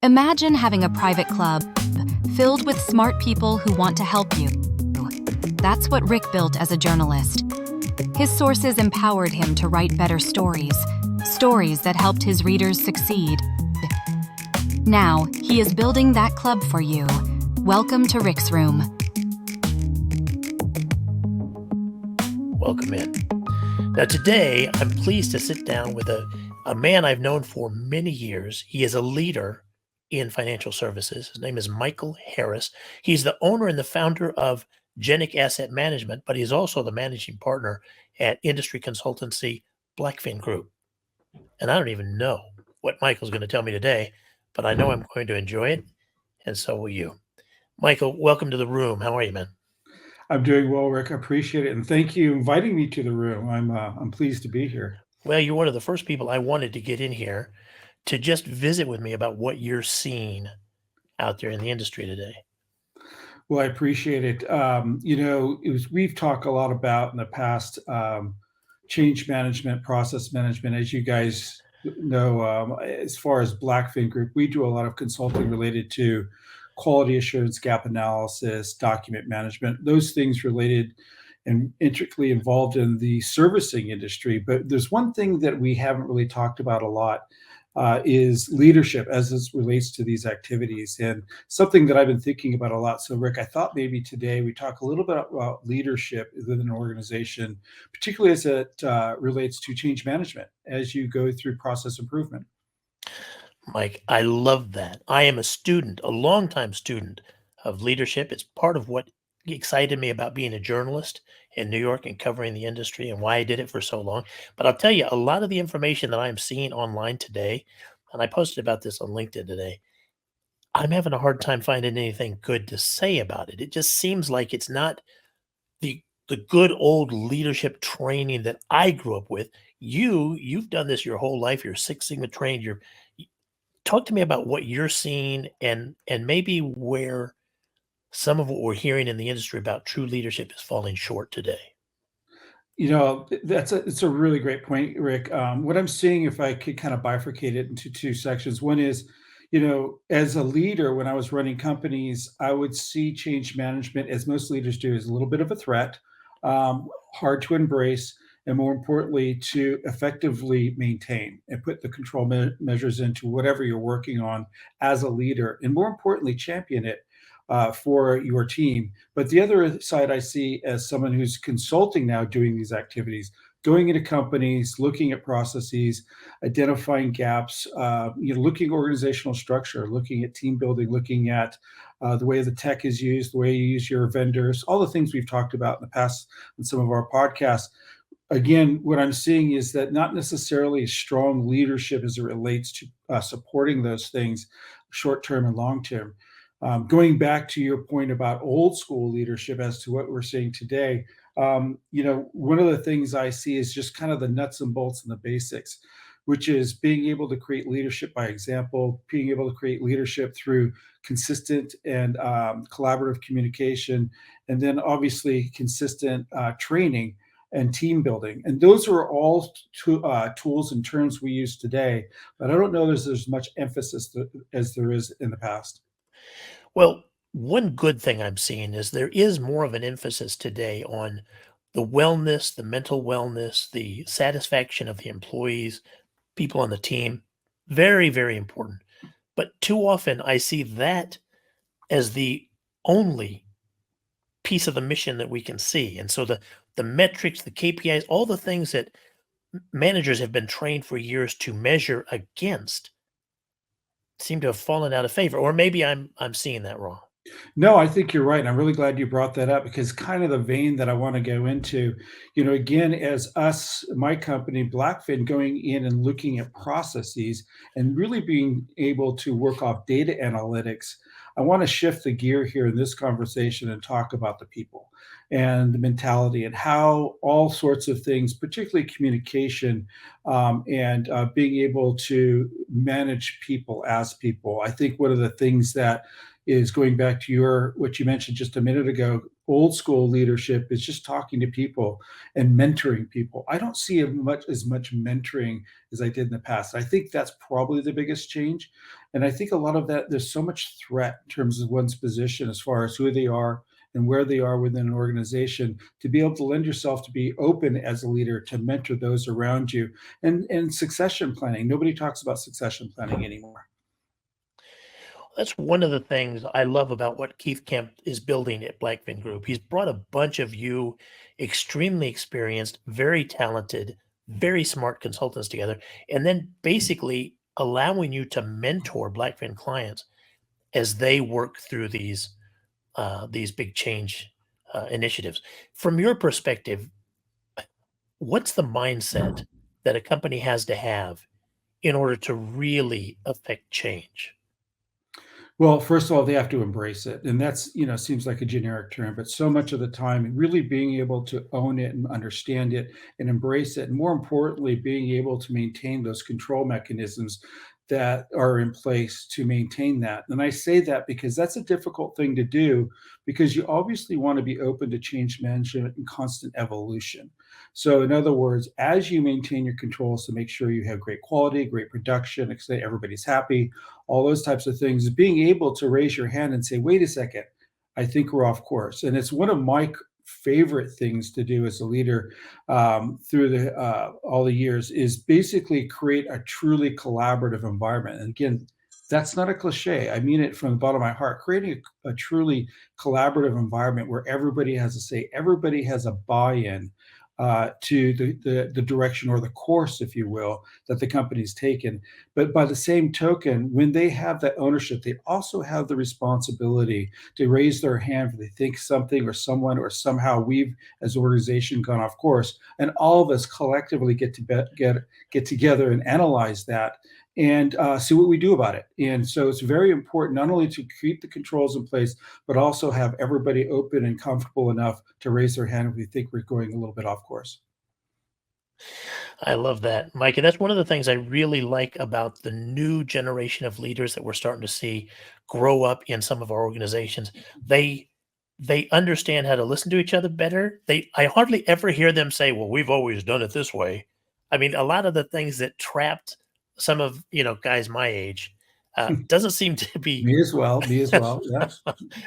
Imagine having a private club filled with smart people who want to help you. That's what Rick built as a journalist. His sources empowered him to write better stories that helped his readers succeed. Now, he is building that club for you. Welcome to Rick's Room. Welcome in. Now today, I'm pleased to sit down with a man I've known for many years. He is a leader in financial services. His name is Michael Harris. He's the owner and the founder of Genic Asset Management, but he's also the managing partner at industry consultancy Blackfin Group. And I don't even know what Michael's going to tell me today, but I know I'm going to enjoy it, and so will you. Michael, welcome to the room. How are you, man? I'm doing well, Rick. I appreciate it, and thank you inviting me to the room. I'm pleased to be here. Well, you're one of the first people I wanted to get in here to just visit with me about what you're seeing out there in the industry today. Well, I appreciate it. We've talked a lot about in the past change management, process management. As you guys know, as far as Blackfin Group, we do a lot of consulting related to quality assurance, gap analysis, document management, those things related and intricately involved in the servicing industry. But there's one thing that we haven't really talked about a lot is leadership as this relates to these activities, and something that I've been thinking about a lot. So, Rick, I thought maybe today we talk a little bit about leadership within an organization, particularly as it relates to change management as you go through process improvement. Mike, I love that. I am a longtime student of leadership. It's part of what excited me about being a journalist in New York and covering the industry and why I did it for so long. But I'll tell you, a lot of the information that I'm seeing online today, and I posted about this on LinkedIn today, I'm having a hard time finding anything good to say about it. It just seems like it's not the good old leadership training that I grew up with. You've done this your whole life. You're Six Sigma trained. Talk to me about what you're seeing and maybe where some of what we're hearing in the industry about true leadership is falling short today. It's a really great point, Rick. What I'm seeing, if I could kind of bifurcate it into two sections, one is, as a leader, when I was running companies, I would see change management, as most leaders do, as a little bit of a threat, hard to embrace, and more importantly, to effectively maintain and put the control measures into whatever you're working on as a leader, and more importantly, champion it for your team. But the other side I see as someone who's consulting now, doing these activities, going into companies, looking at processes, identifying gaps, looking at organizational structure, looking at team building, looking at the way the tech is used, the way you use your vendors, all the things we've talked about in the past in some of our podcasts. Again, what I'm seeing is that not necessarily strong leadership as it relates to supporting those things, short term and long term. Going back to your point about old school leadership as to what we're seeing today, one of the things I see is just kind of the nuts and bolts and the basics, which is being able to create leadership by example, being able to create leadership through consistent and collaborative communication, and then obviously consistent training and team building. And those are all tools and terms we use today, but I don't know there's as much emphasis as there is in the past. Well, one good thing I'm seeing is there is more of an emphasis today on the wellness, the mental wellness, the satisfaction of the employees, people on the team. Very, very important. But too often I see that as the only piece of the mission that we can see. And so the metrics, the KPIs, all the things that managers have been trained for years to measure against seem to have fallen out of favor. Or maybe I'm seeing that wrong. No, I think you're right. And I'm really glad you brought that up, because kind of the vein that I want to go into, again, as my company, Blackfin, going in and looking at processes and really being able to work off data analytics, I want to shift the gear here in this conversation and talk about the people and the mentality and how all sorts of things, particularly communication, and being able to manage people as people. I think one of the things that is, going back to what you mentioned just a minute ago, old school leadership is just talking to people and mentoring people. I don't see as much mentoring as I did in the past. I think that's probably the biggest change. And I think a lot of that, there's so much threat in terms of one's position as far as who they are and where they are within an organization, to be able to lend yourself to be open as a leader to mentor those around you. And succession planning, nobody talks about succession planning anymore. That's one of the things I love about what Keith Kemp is building at Blackfin Group. He's brought a bunch of you extremely experienced, very talented, very smart consultants together, and then basically allowing you to mentor Blackfin clients as they work through these big change initiatives. From your perspective, what's the mindset that a company has to have in order to really affect change? Well, first of all, they have to embrace it. And that's, seems like a generic term, but so much of the time, really being able to own it and understand it and embrace it. And more importantly, being able to maintain those control mechanisms that are in place to maintain that. And I say that because that's a difficult thing to do, because you obviously want to be open to change management and constant evolution. So, in other words, as you maintain your controls to make sure you have great quality, great production, everybody's happy, all those types of things, being able to raise your hand and say, wait a second, I think we're off course. And it's one of my favorite things to do as a leader, through the all the years, is basically create a truly collaborative environment. And again, that's not a cliche. I mean it from the bottom of my heart. Creating a truly collaborative environment where everybody has a say, everybody has a buy-in to the direction or the course, if you will, that the company's taken. But by the same token, when they have that ownership, they also have the responsibility to raise their hand if they think something or someone or somehow we've, as an organization, gone off course. And all of us collectively get together and analyze that and see what we do about it. And so it's very important not only to keep the controls in place, but also have everybody open and comfortable enough to raise their hand if we think we're going a little bit off course. I love that, Mike. And that's one of the things I really like about the new generation of leaders that we're starting to see grow up in some of our organizations. They they understand how to listen to each other better. I hardly ever hear them say, "Well, we've always done it this way." I mean, a lot of the things that trapped some of, guys my age, doesn't seem to be Me as well. Me as well. Yeah.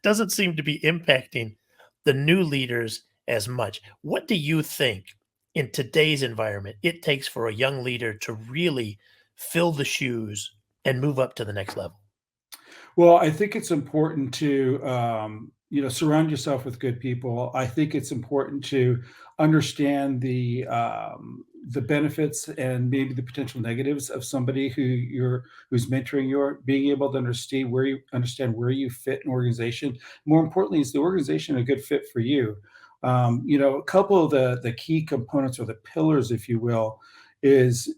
doesn't seem to be impacting the new leaders as much. What do you think in today's environment it takes for a young leader to really fill the shoes and move up to the next level? Well, I think it's important to, surround yourself with good people. I think it's important to understand the benefits and maybe the potential negatives of somebody who's mentoring you. Being able to understand where you fit an organization. More importantly, is the organization a good fit for you? A couple of the key components or the pillars, if you will, is,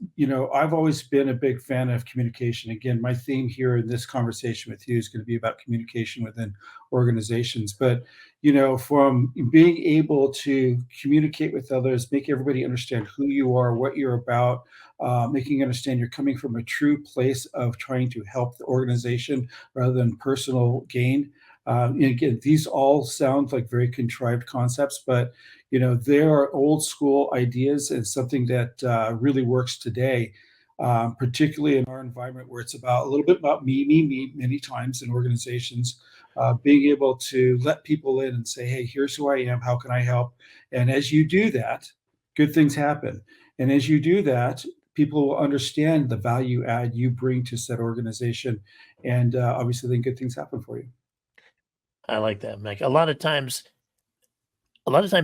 I've always been a big fan of communication. Again, my theme here in this conversation with you is going to be about communication within organizations. But, from being able to communicate with others, make everybody understand who you are, what you're about, making understand you're coming from a true place of trying to help the organization rather than personal gain. And again, these all sound like very contrived concepts, but there are old school ideas and something that really works today, particularly in our environment where it's about a little bit about me many times in organizations, being able to let people in and say, hey, here's who I am, how can I help? And as you do that, good things happen. And as you do that, people will understand the value add you bring to said organization. And obviously, then good things happen for you. I like that, Mike. A lot of times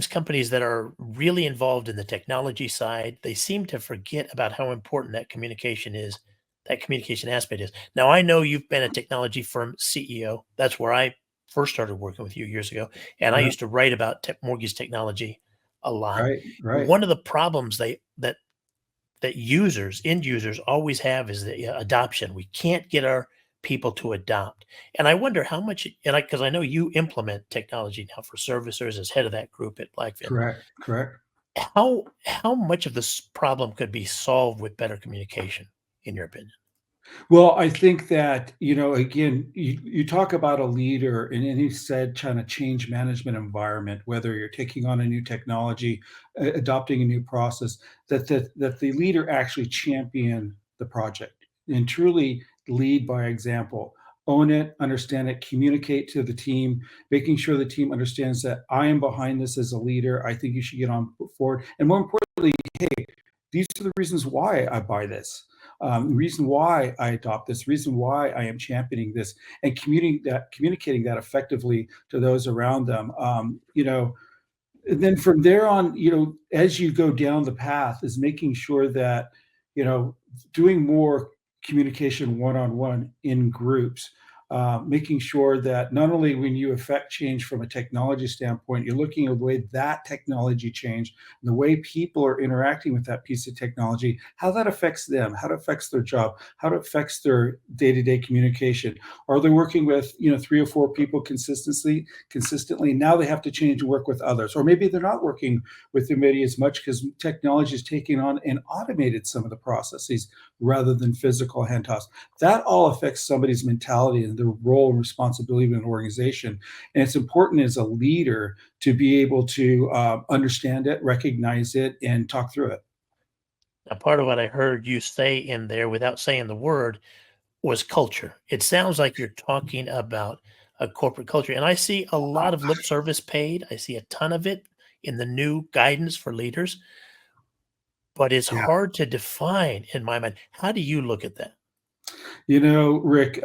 companies that are really involved in the technology side, they seem to forget about how important that communication aspect is. Now, I know you've been a technology firm CEO. That's where I first started working with you years ago, and I Yeah. used to write about mortgage technology a lot. Right, right. One of the problems that end users always have is the adoption. We can't get our people to adopt. And I wonder how much, because I know you implement technology now for servicers as head of that group at Blackfin. Correct, correct. How much of this problem could be solved with better communication, in your opinion? Well, I think that, again, you talk about a leader in any said kind of change management environment, whether you're taking on a new technology, adopting a new process, that the leader actually champion the project and truly lead by example. Own it, understand it, communicate to the team, making sure the team understands that I am behind this as a leader. I think you should get on forward. And more importantly, hey, these are the reasons why I buy this, reason why I adopt this, reason why I am championing this, and communicating that effectively to those around them. And then from there on, as you go down the path, is making sure that you know doing more communication one-on-one in groups, making sure that not only when you affect change from a technology standpoint, you're looking at the way that technology changed, the way people are interacting with that piece of technology, how that affects them, how it affects their job, how it affects their day-to-day communication. Are they working with 3 or 4 people consistently? Now they have to change and work with others, or maybe they're not working with the committee as much because technology is taking on and automated some of the processes rather than physical handoffs. That all affects somebody's mentality and their role and responsibility in an organization. And it's important as a leader to be able to understand it, recognize it, and talk through it. Now, part of what I heard you say in there without saying the word was culture. It sounds like you're talking about a corporate culture, and I see a lot of lip service paid. I see a ton of it in the new guidance for leaders, but it's Yeah. hard to define in my mind. How do you look at that? Rick,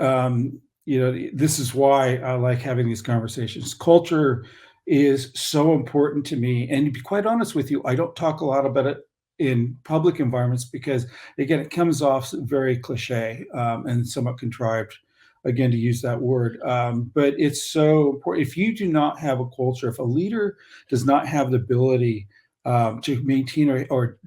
this is why I like having these conversations. Culture is so important to me. And to be quite honest with you, I don't talk a lot about it in public environments because, again, it comes off very cliche, and somewhat contrived, again, to use that word. But it's so important. If you do not have a culture, if a leader does not have the ability to maintain or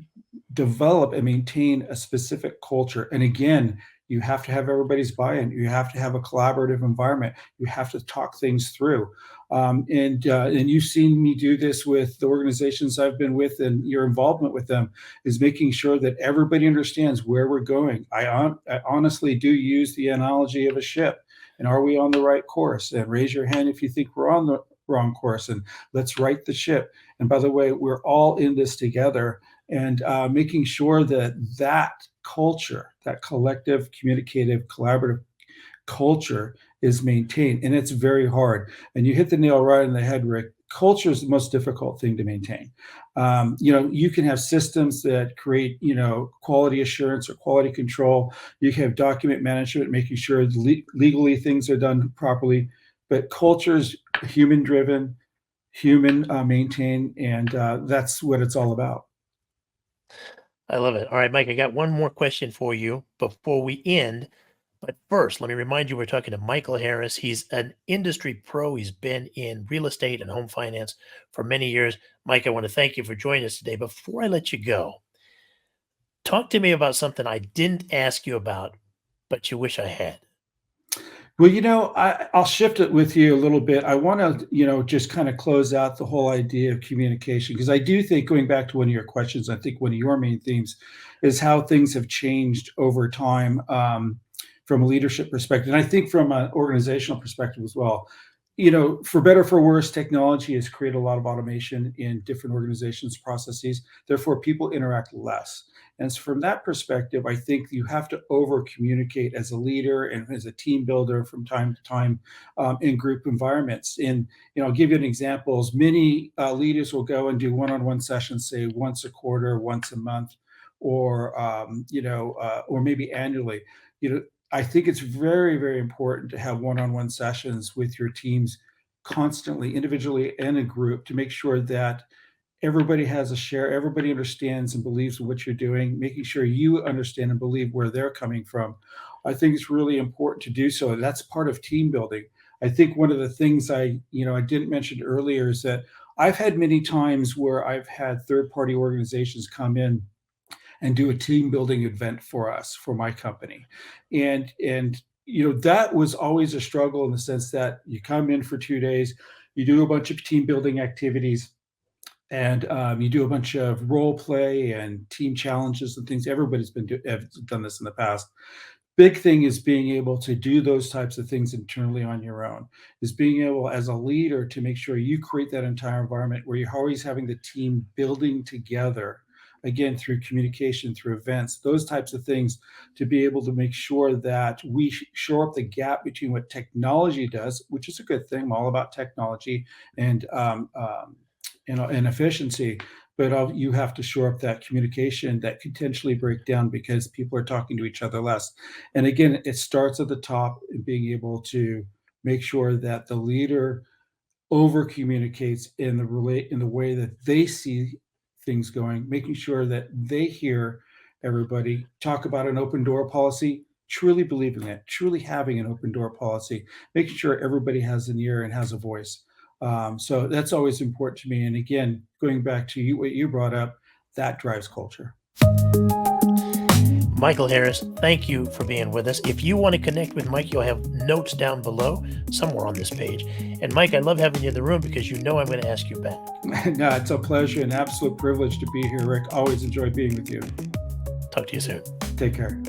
develop and maintain a specific culture. And again, you have to have everybody's buy-in. You have to have a collaborative environment. You have to talk things through. And you've seen me do this with the organizations I've been with, and your involvement with them is making sure that everybody understands where we're going. I honestly do use the analogy of a ship. And are we on the right course? And raise your hand if you think we're on the wrong course. And let's right the ship. And by the way, we're all in this together, and making sure that that culture, that collective, communicative, collaborative culture is maintained. And it's very hard. And you hit the nail right on the head, Rick. Culture is the most difficult thing to maintain. You can have systems that create, quality assurance or quality control. You can have document management, making sure legally things are done properly. But culture is human driven, human maintained, and that's what it's all about. I love it. All right, Mike, I got one more question for you before we end. But first, let me remind you we're talking to Michael Harris. He's an industry pro. He's been in real estate and home finance for many years. Mike, I want to thank you for joining us today. Before I let you go, talk to me about something I didn't ask you about, but you wish I had. Well, I'll shift it with you a little bit. I want to, just kind of close out the whole idea of communication, because I do think, going back to one of your questions, I think one of your main themes is how things have changed over time, from a leadership perspective. And I think from an organizational perspective as well. For better or for worse, technology has created a lot of automation in different organizations' processes. Therefore, people interact less. And so from that perspective, I think you have to over communicate as a leader and as a team builder from time to time, in group environments. And I'll give you an example. Many leaders will go and do one-on-one sessions, say once a quarter, once a month, or maybe annually. You know, I think it's very, very important to have one-on-one sessions with your teams constantly, individually and in group, to make sure that everybody has a share, everybody understands and believes in what you're doing, making sure you understand and believe where they're coming from. I think it's really important to do so. And that's part of team building. I think one of the things I didn't mention earlier is that I've had many times where I've had third party organizations come in and do a team building event for us, for my company. And that was always a struggle, in the sense that you come in for 2 days, you do a bunch of team building activities, and you do a bunch of role play and team challenges and things. Everybody's have done this in the past. big thing is being able to do those types of things internally on your own, is being able as a leader to make sure you create that entire environment where you're always having the team building together, again, through communication, through events, those types of things, to be able to make sure that we shore up the gap between what technology does, which is a good thing. I'm all about technology and and efficiency, but you have to shore up that communication that could potentially break down because people are talking to each other less. And again, it starts at the top and being able to make sure that the leader over communicates in the relate in the way that they see things going, making sure that they hear everybody talk about an open door policy, truly believing that, truly having an open door policy, making sure everybody has an ear and has a voice. So that's always important to me. And again, going back to you, what you brought up, that drives culture. Michael Harris, thank you for being with us. If you want to connect with Mike, you'll have notes down below somewhere on this page. And Mike, I love having you in the room because you know I'm going to ask you back. No, it's a pleasure and absolute privilege to be here, Rick. Always enjoy being with you. Talk to you soon. Take care.